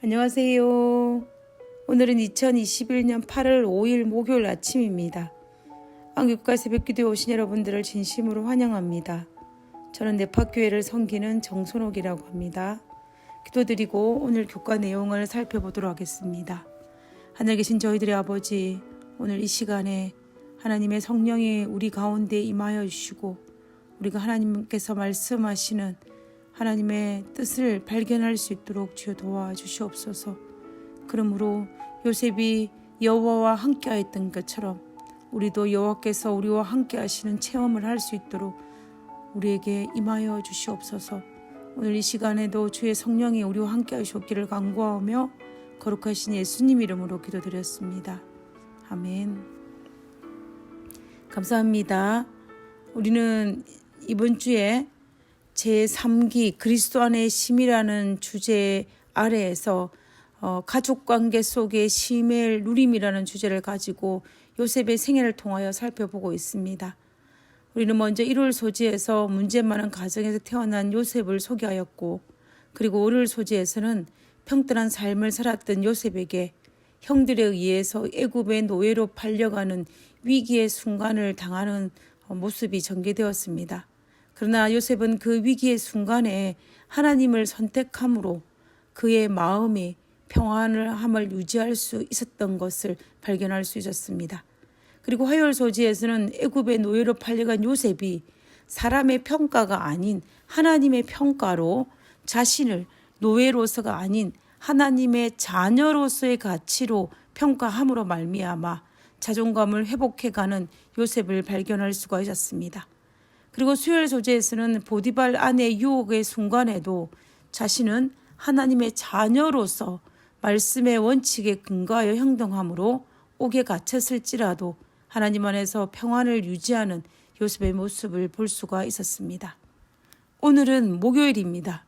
안녕하세요. 오늘은 2021년 8월 5일 목요일 아침입니다. 안국과 새벽기도에 오신 여러분들을 진심으로 환영합니다. 저는 네파교회를 섬기는 정선옥이라고 합니다. 기도드리고 오늘 교과 내용을 살펴보도록 하겠습니다. 하늘 계신 저희들의 아버지, 오늘 이 시간에 하나님의 성령이 우리 가운데 임하여 주시고 우리가 하나님께서 말씀하시는 하나님의 뜻을 발견할 수 있도록 주여 도와주시옵소서. 그러므로 요셉이 여호와와 함께하였던 것처럼 우리도 여호와께서 우리와 함께하시는 체험을 할 수 있도록 우리에게 임하여 주시옵소서. 오늘 이 시간에도 주의 성령이 우리와 함께하셨기를 간구하며 거룩하신 예수님 이름으로 기도드렸습니다. 아멘. 감사합니다. 우리는 이번 주에 제3기 그리스도 안의 쉼이라는 주제 아래에서 가족관계 속의 쉼의 누림이라는 주제를 가지고 요셉의 생애를 통하여 살펴보고 있습니다. 우리는 먼저 1월 소지에서 문제 많은 가정에서 태어난 요셉을 소개하였고, 그리고 5월 소지에서는 평등한 삶을 살았던 요셉에게 형들에 의해서 애굽의 노예로 팔려가는 위기의 순간을 당하는 모습이 전개되었습니다. 그러나 요셉은 그 위기의 순간에 하나님을 선택함으로 그의 마음이 평안함을 유지할 수 있었던 것을 발견할 수 있었습니다. 그리고 화요일 소지에서는 애굽의 노예로 팔려간 요셉이 사람의 평가가 아닌 하나님의 평가로 자신을 노예로서가 아닌 하나님의 자녀로서의 가치로 평가함으로 말미암아 자존감을 회복해가는 요셉을 발견할 수가 있었습니다. 그리고 수요일 소재에서는 보디발 아내의 유혹의 순간에도 자신은 하나님의 자녀로서 말씀의 원칙에 근거하여 행동함으로 옥에 갇혔을지라도 하나님 안에서 평안을 유지하는 요셉의 모습을 볼 수가 있었습니다. 오늘은 목요일입니다.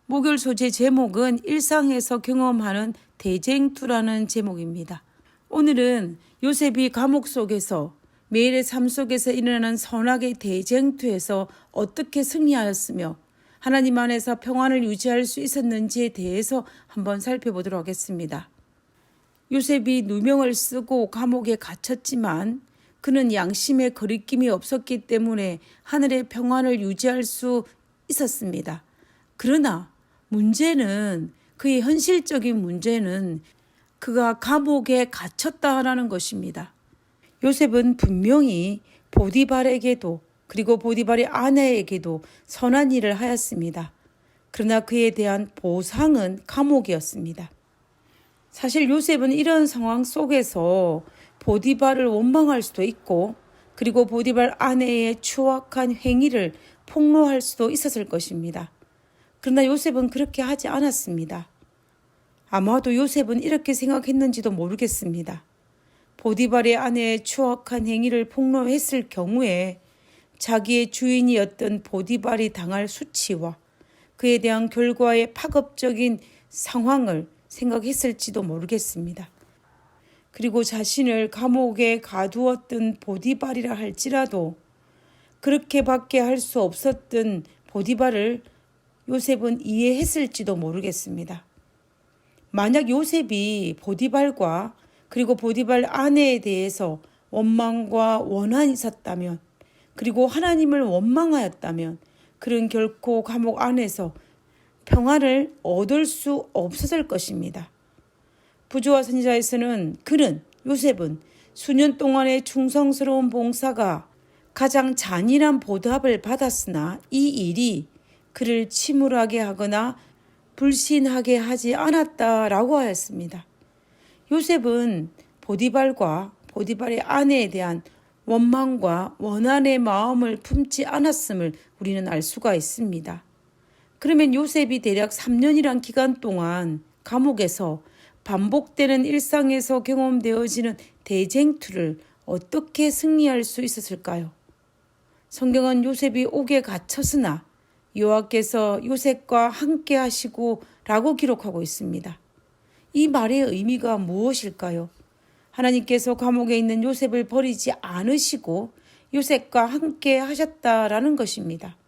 목요일 소재 제목은 일상에서 경험하는 대쟁투라는 제목입니다. 오늘은 요셉이 감옥 속에서 매일의 삶 속에서 일어나는 선악의 대쟁투에서 어떻게 승리하였으며 하나님 안에서 평안을 유지할 수 있었는지에 대해서 한번 살펴보도록 하겠습니다. 요셉이 누명을 쓰고 감옥에 갇혔지만 그는 양심의 거리낌이 없었기 때문에 하늘의 평안을 유지할 수 있었습니다. 그러나 문제는, 그의 현실적인 문제는 그가 감옥에 갇혔다라는 것입니다. 요셉은 분명히 보디발에게도 그리고 보디발의 아내에게도 선한 일을 하였습니다. 그러나 그에 대한 보상은 감옥이었습니다. 사실 요셉은 이런 상황 속에서 보디발을 원망할 수도 있고, 그리고 보디발 아내의 추악한 행위를 폭로할 수도 있었을 것입니다. 그러나 요셉은 그렇게 하지 않았습니다. 아마도 요셉은 이렇게 생각했는지도 모르겠습니다. 보디발의 아내의 추악한 행위를 폭로했을 경우에 자기의 주인이었던 보디발이 당할 수치와 그에 대한 결과의 파급적인 상황을 생각했을지도 모르겠습니다. 그리고 자신을 감옥에 가두었던 보디발이라 할지라도 그렇게밖에 할 수 없었던 보디발을 요셉은 이해했을지도 모르겠습니다. 만약 요셉이 보디발과 그리고 보디발 아내에 대해서 원망과 원한이 있었다면, 그리고 하나님을 원망하였다면 그는 결코 감옥 안에서 평안을 얻을 수 없었을 것입니다. 부조와 선지자에서는 요셉은 수년 동안의 충성스러운 봉사가 가장 잔인한 보답을 받았으나 이 일이 그를 침울하게 하거나 불신하게 하지 않았다라고 하였습니다. 요셉은 보디발과 보디발의 아내에 대한 원망과 원한의 마음을 품지 않았음을 우리는 알 수가 있습니다. 그러면 요셉이 대략 3년이란 기간 동안 감옥에서 반복되는 일상에서 경험되어지는 대쟁투를 어떻게 승리할 수 있었을까요? 성경은 요셉이 옥에 갇혔으나 여호와께서 요셉과 함께 하시고 라고 기록하고 있습니다. 이 말의 의미가 무엇일까요? 하나님께서 감옥에 있는 요셉을 버리지 않으시고 요셉과 함께 하셨다라는 것입니다.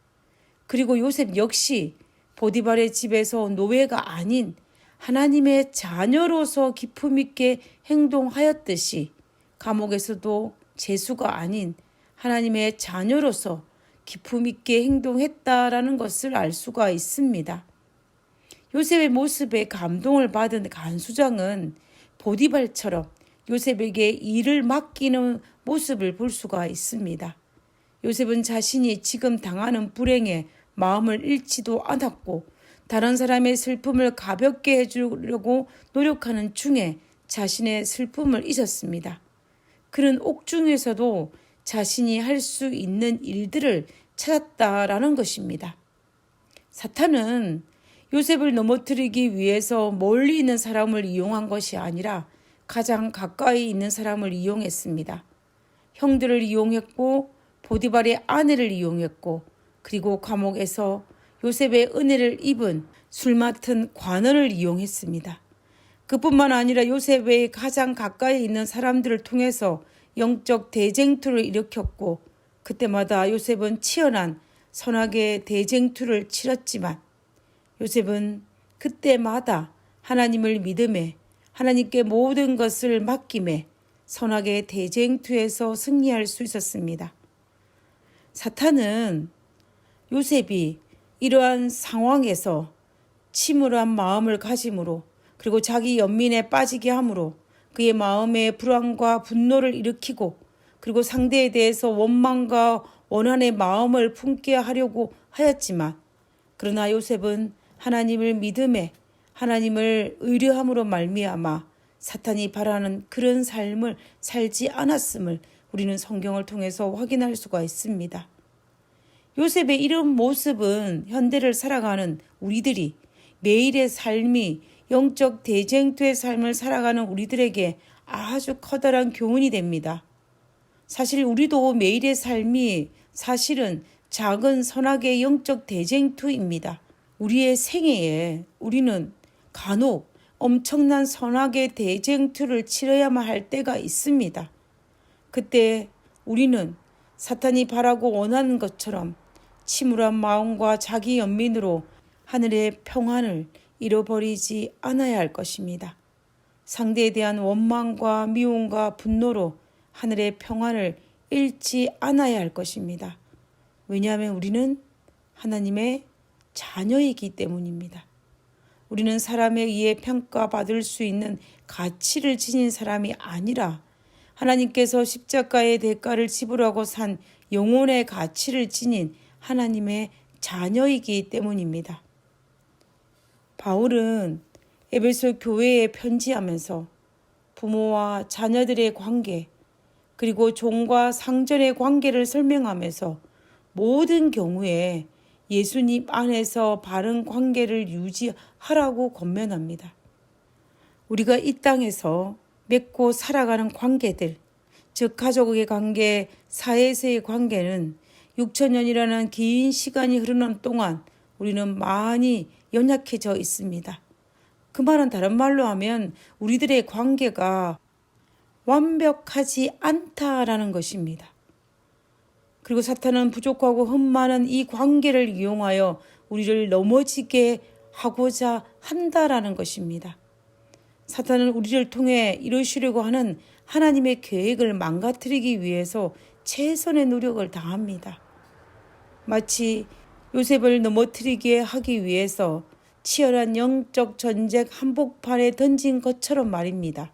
그리고 요셉 역시 보디발의 집에서 노예가 아닌 하나님의 자녀로서 기품 있게 행동하였듯이 감옥에서도 죄수가 아닌 하나님의 자녀로서 기품 있게 행동했다라는 것을 알 수가 있습니다. 요셉의 모습에 감동을 받은 간수장은 보디발처럼 요셉에게 일을 맡기는 모습을 볼 수가 있습니다. 요셉은 자신이 지금 당하는 불행에 마음을 잃지도 않았고 다른 사람의 슬픔을 가볍게 해주려고 노력하는 중에 자신의 슬픔을 잊었습니다. 그는 옥중에서도 자신이 할 수 있는 일들을 찾았다라는 것입니다. 사탄은 요셉을 넘어뜨리기 위해서 멀리 있는 사람을 이용한 것이 아니라 가장 가까이 있는 사람을 이용했습니다. 형들을 이용했고 보디발의 아내를 이용했고 그리고 감옥에서 요셉의 은혜를 입은 술 맡은 관원을 이용했습니다. 그뿐만 아니라 요셉의 가장 가까이 있는 사람들을 통해서 영적 대쟁투를 일으켰고 그때마다 요셉은 치열한 선악의 대쟁투를 치렀지만 요셉은 그때마다 하나님을 믿음에 하나님께 모든 것을 맡김에 선악의 대쟁투에서 승리할 수 있었습니다. 사탄은 요셉이 이러한 상황에서 침울한 마음을 가짐으로 그리고 자기 연민에 빠지게 함으로 그의 마음에 불안과 분노를 일으키고 그리고 상대에 대해서 원망과 원한의 마음을 품게 하려고 하였지만 그러나 요셉은 하나님을 믿음에 하나님을 의뢰함으로 말미암아 사탄이 바라는 그런 삶을 살지 않았음을 우리는 성경을 통해서 확인할 수가 있습니다. 요셉의 이런 모습은 현대를 살아가는 우리들이 매일의 삶이 영적 대쟁투의 삶을 살아가는 우리들에게 아주 커다란 교훈이 됩니다. 사실 우리도 매일의 삶이 사실은 작은 선악의 영적 대쟁투입니다. 우리의 생애에 우리는 간혹 엄청난 선악의 대쟁투를 치러야만 할 때가 있습니다. 그때 우리는 사탄이 바라고 원하는 것처럼 침울한 마음과 자기 연민으로 하늘의 평안을 잃어버리지 않아야 할 것입니다. 상대에 대한 원망과 미움과 분노로 하늘의 평안을 잃지 않아야 할 것입니다. 왜냐하면 우리는 하나님의 자녀이기 때문입니다. 우리는 사람에 의해 평가받을 수 있는 가치를 지닌 사람이 아니라 하나님께서 십자가의 대가를 지불하고 산 영혼의 가치를 지닌 하나님의 자녀이기 때문입니다. 바울은 에베소 교회에 편지하면서 부모와 자녀들의 관계 그리고 종과 상전의 관계를 설명하면서 모든 경우에 예수님 안에서 바른 관계를 유지하라고 권면합니다. 우리가 이 땅에서 맺고 살아가는 관계들, 즉 가족의 관계, 사회에서의 관계는 6천년이라는 긴 시간이 흐르는 동안 우리는 많이 연약해져 있습니다. 그 말은 다른 말로 하면 우리들의 관계가 완벽하지 않다라는 것입니다. 그리고 사탄은 부족하고 흠 많은 이 관계를 이용하여 우리를 넘어지게 하고자 한다라는 것입니다. 사탄은 우리를 통해 이루시려고 하는 하나님의 계획을 망가뜨리기 위해서 최선의 노력을 다합니다. 마치 요셉을 넘어뜨리게 하기 위해서 치열한 영적 전쟁 한복판에 던진 것처럼 말입니다.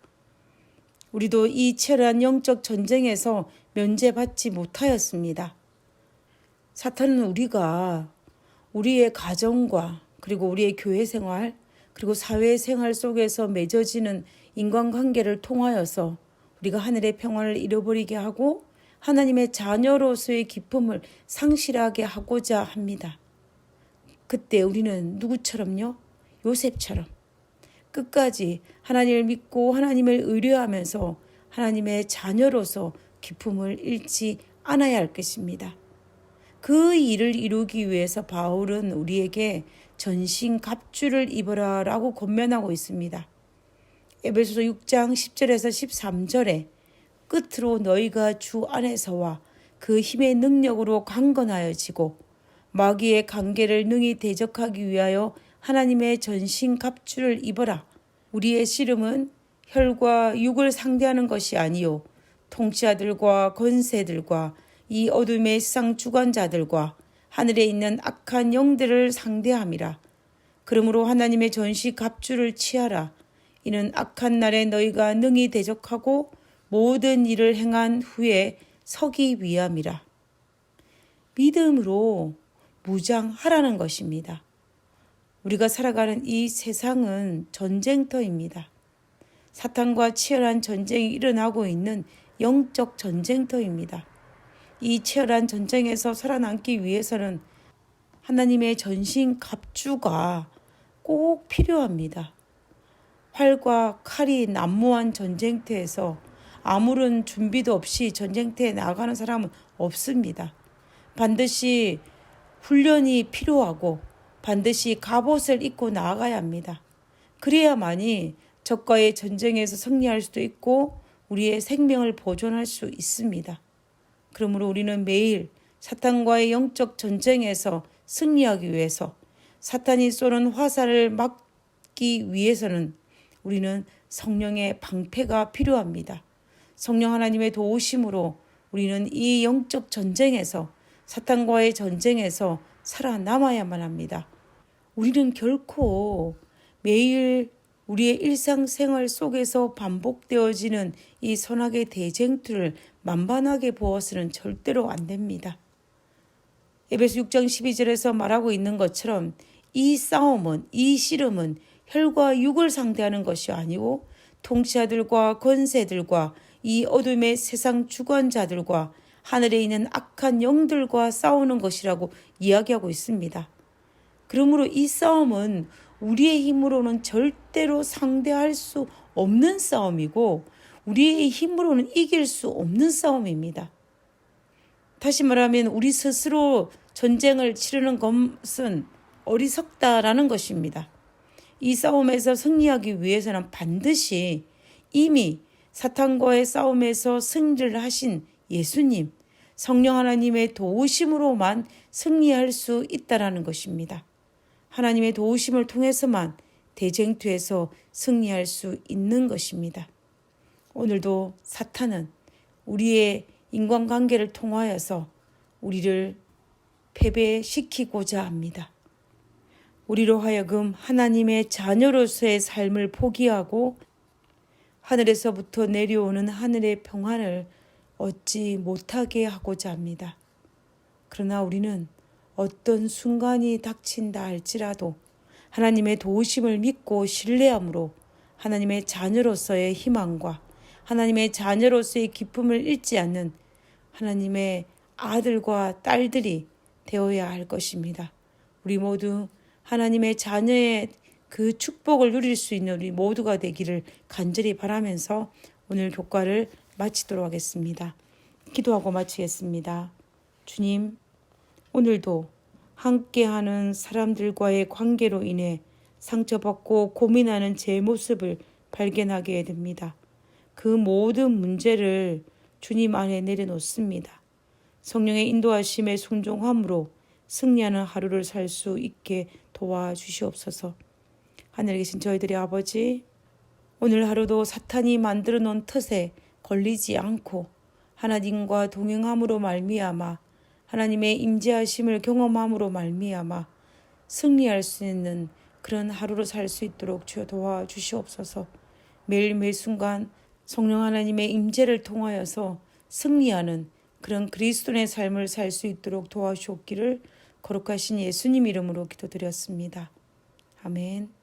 우리도 이 치열한 영적 전쟁에서 면제받지 못하였습니다. 사탄은 우리가 우리의 가정과 그리고 우리의 교회 생활 그리고 사회 생활 속에서 맺어지는 인간관계를 통하여서 우리가 하늘의 평안을 잃어버리게 하고 하나님의 자녀로서의 기쁨을 상실하게 하고자 합니다. 그때 우리는 누구처럼요? 요셉처럼 끝까지 하나님을 믿고 하나님을 의뢰하면서 하나님의 자녀로서 기쁨을 잃지 않아야 할 것입니다. 그 일을 이루기 위해서 바울은 우리에게 전신 갑주를 입어라 라고 권면하고 있습니다. 에베소서 6장 10절에서 13절에 끝으로 너희가 주 안에서와 그 힘의 능력으로 강건하여지고 마귀의 관계를 능히 대적하기 위하여 하나님의 전신 갑주를 입어라. 우리의 씨름은 혈과 육을 상대하는 것이 아니요 통치자들과 권세들과 이 어둠의 세상 주관자들과 하늘에 있는 악한 영들을 상대함이라. 그러므로 하나님의 전시 갑주를 취하라. 이는 악한 날에 너희가 능히 대적하고 모든 일을 행한 후에 서기 위함이라. 믿음으로 무장하라는 것입니다. 우리가 살아가는 이 세상은 전쟁터입니다. 사탄과 치열한 전쟁이 일어나고 있는 영적 전쟁터입니다. 이 치열한 전쟁에서 살아남기 위해서는 하나님의 전신 갑주가 꼭 필요합니다. 활과 칼이 난무한 전쟁터에서 아무런 준비도 없이 전쟁터에 나가는 사람은 없습니다. 반드시 훈련이 필요하고 반드시 갑옷을 입고 나아가야 합니다. 그래야만이 적과의 전쟁에서 승리할 수도 있고 우리의 생명을 보존할 수 있습니다. 그러므로 우리는 매일 사탄과의 영적 전쟁에서 승리하기 위해서 사탄이 쏘는 화살을 막기 위해서는 우리는 성령의 방패가 필요합니다. 성령 하나님의 도우심으로 우리는 이 영적 전쟁에서 사탄과의 전쟁에서 살아남아야만 합니다. 우리는 결코 매일 우리의 일상생활 속에서 반복되어지는 이 선악의 대쟁투를 만반하게 보아서는 절대로 안 됩니다. 에베소 6장 12절에서 말하고 있는 것처럼 이 싸움은, 이 씨름은 혈과 육을 상대하는 것이 아니고 통치자들과 권세들과 이 어둠의 세상 주관자들과 하늘에 있는 악한 영들과 싸우는 것이라고 이야기하고 있습니다. 그러므로 이 싸움은 우리의 힘으로는 절대로 상대할 수 없는 싸움이고 우리의 힘으로는 이길 수 없는 싸움입니다. 다시 말하면 우리 스스로 전쟁을 치르는 것은 어리석다라는 것입니다. 이 싸움에서 승리하기 위해서는 반드시 이미 사탄과의 싸움에서 승리를 하신 예수님, 성령 하나님의 도우심으로만 승리할 수 있다라는 것입니다. 하나님의 도우심을 통해서만 대쟁투에서 승리할 수 있는 것입니다. 오늘도 사탄은 우리의 인간관계를 통하여서 우리를 패배시키고자 합니다. 우리로 하여금 하나님의 자녀로서의 삶을 포기하고 하늘에서부터 내려오는 하늘의 평안을 얻지 못하게 하고자 합니다. 그러나 우리는 어떤 순간이 닥친다 할지라도 하나님의 도우심을 믿고 신뢰함으로 하나님의 자녀로서의 희망과 하나님의 자녀로서의 기쁨을 잃지 않는 하나님의 아들과 딸들이 되어야 할 것입니다. 우리 모두 하나님의 자녀의 그 축복을 누릴 수 있는 우리 모두가 되기를 간절히 바라면서 오늘 교과를 마치도록 하겠습니다. 기도하고 마치겠습니다. 주님, 오늘도 함께하는 사람들과의 관계로 인해 상처받고 고민하는 제 모습을 발견하게 됩니다. 그 모든 문제를 주님 안에 내려놓습니다. 성령의 인도하심에 순종함으로 승리하는 하루를 살 수 있게 도와주시옵소서. 하늘에 계신 저희들의 아버지, 오늘 하루도 사탄이 만들어 놓은 덫에 걸리지 않고 하나님과 동행함으로 말미암아 하나님의 임재하심을 경험함으로 말미암아 승리할 수 있는 그런 하루를 살 수 있도록 주여 도와주시옵소서. 매일매일 순간 성령 하나님의 임재를 통하여서 승리하는 그런 그리스도의 삶을 살 수 있도록 도와주옵기를 거룩하신 예수님 이름으로 기도드렸습니다. 아멘.